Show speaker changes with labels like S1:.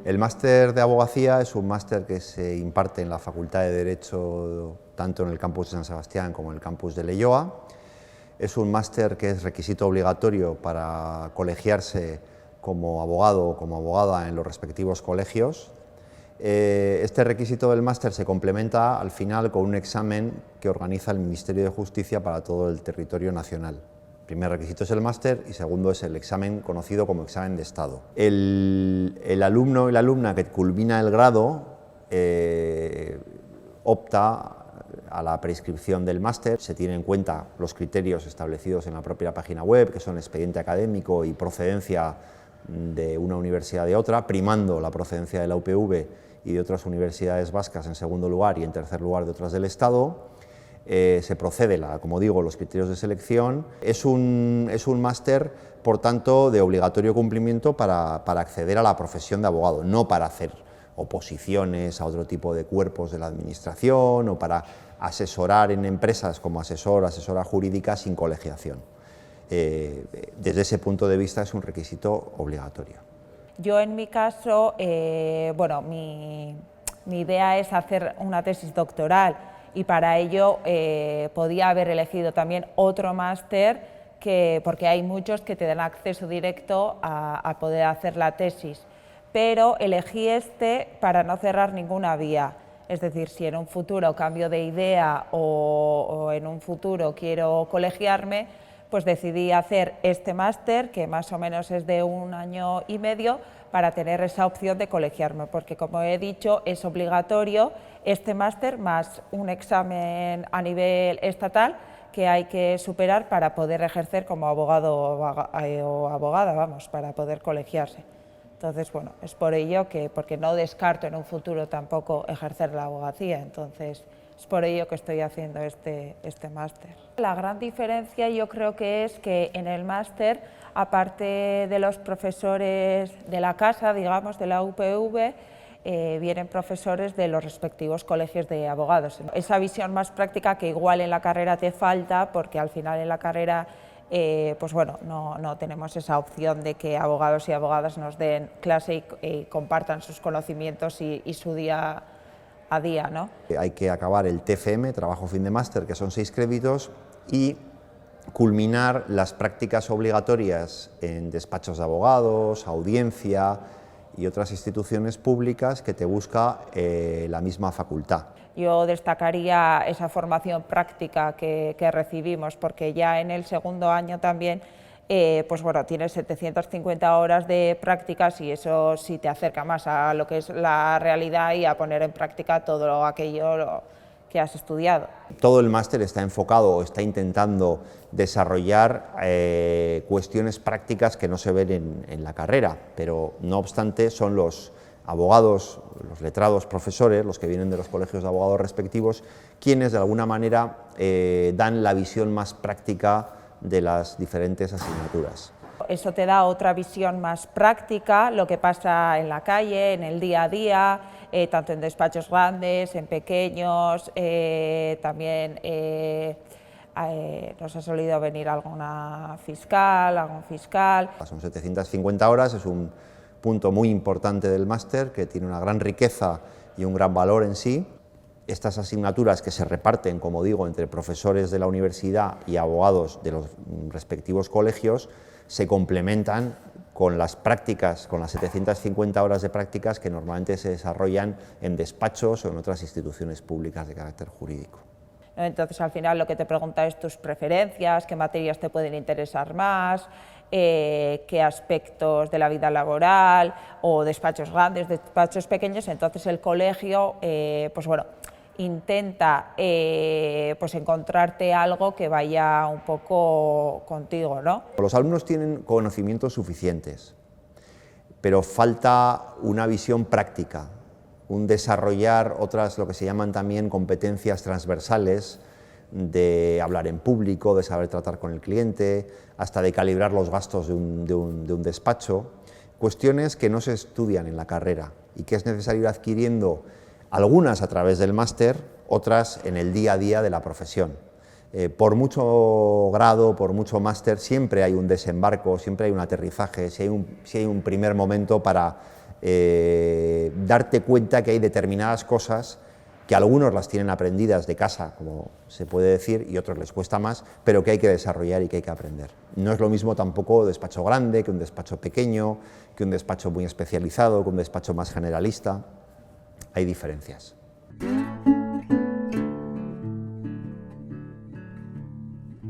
S1: El máster de abogacía es un máster que se imparte en la Facultad de Derecho, tanto en el campus de San Sebastián como en el campus de Leioa. Es un máster que es requisito obligatorio para colegiarse como abogado o como abogada en los respectivos colegios. Este requisito del máster se complementa al final con un examen que organiza el Ministerio de Justicia para todo el territorio nacional. El primer requisito es el máster y segundo es el examen conocido como examen de Estado. El alumno y la alumna que culmina el grado opta a la prescripción del máster. Se tienen en cuenta los criterios establecidos en la propia página web, que son expediente académico y procedencia de una universidad de otra, primando la procedencia de la UPV y de otras universidades vascas en segundo lugar y en tercer lugar de otras del Estado. Se procede, como digo, los criterios de selección. Es un máster, por tanto, de obligatorio cumplimiento para acceder a la profesión de abogado, no para hacer oposiciones a otro tipo de cuerpos de la administración o para asesorar en empresas como asesora jurídica sin colegiación. Desde ese punto de vista es un requisito obligatorio.
S2: Yo en mi caso, bueno, mi idea es hacer una tesis doctoral y para ello podía haber elegido también otro máster porque hay muchos que te dan acceso directo a poder hacer la tesis, pero elegí este para no cerrar ninguna vía. Es decir, si en un futuro cambio de idea o en un futuro quiero colegiarme, pues decidí hacer este máster, que más o menos es de 1 año y medio, para tener esa opción de colegiarme, porque como he dicho, es obligatorio este máster más un examen a nivel estatal que hay que superar para poder ejercer como abogado o abogada, vamos, para poder colegiarse. Entonces, bueno, es por ello porque no descarto en un futuro tampoco ejercer la abogacía, entonces es por ello que estoy haciendo este máster. La gran diferencia yo creo que es que en el máster, aparte de los profesores de la casa, digamos, de la UPV, vienen profesores de los respectivos colegios de abogados. Esa visión más práctica que igual en la carrera te falta, porque al final en la carrera pues bueno, no tenemos esa opción de que abogados y abogadas nos den clase y compartan sus conocimientos y su día a día, ¿no?
S1: Hay que acabar el TFM, trabajo fin de máster, que son 6 créditos, y culminar las prácticas obligatorias en despachos de abogados, audiencia y otras instituciones públicas que te busca la misma facultad.
S2: Yo destacaría esa formación práctica que recibimos, porque ya en el segundo año también pues bueno, tienes 750 horas de prácticas y eso sí te acerca más a lo que es la realidad y a poner en práctica todo aquello que has estudiado.
S1: Todo el máster está enfocado o está intentando desarrollar cuestiones prácticas que no se ven en la carrera, pero no obstante son los abogados, los letrados profesores, los que vienen de los colegios de abogados respectivos, quienes de alguna manera dan la visión más práctica de las diferentes asignaturas.
S2: Eso te da otra visión más práctica, lo que pasa en la calle, en el día a día, tanto en despachos grandes, en pequeños, también nos ha solido venir algún fiscal.
S1: Son 750 horas, es un punto muy importante del máster que tiene una gran riqueza y un gran valor en sí. Estas asignaturas que se reparten, como digo, entre profesores de la universidad y abogados de los respectivos colegios, se complementan con las prácticas, con las 750 horas de prácticas que normalmente se desarrollan en despachos o en otras instituciones públicas de carácter jurídico.
S2: Entonces, al final, lo que te pregunta es tus preferencias, qué materias te pueden interesar más, qué aspectos de la vida laboral, o despachos grandes, despachos pequeños. Entonces, el colegio, pues bueno, intenta pues encontrarte algo que vaya un poco contigo, ¿no?
S1: Los alumnos tienen conocimientos suficientes, pero falta una visión práctica, un desarrollar otras, lo que se llaman también competencias transversales, de hablar en público, de saber tratar con el cliente, hasta de calibrar los gastos de un despacho, cuestiones que no se estudian en la carrera y que es necesario ir adquiriendo, algunas a través del máster, otras en el día a día de la profesión. Por mucho grado, por mucho máster, siempre hay un desembarco, siempre hay un aterrizaje, si hay un primer momento para darte cuenta que hay determinadas cosas que algunos las tienen aprendidas de casa, como se puede decir, y otros les cuesta más, pero que hay que desarrollar y que hay que aprender. No es lo mismo tampoco un despacho grande que un despacho pequeño, que un despacho muy especializado, que un despacho más generalista. Hay diferencias.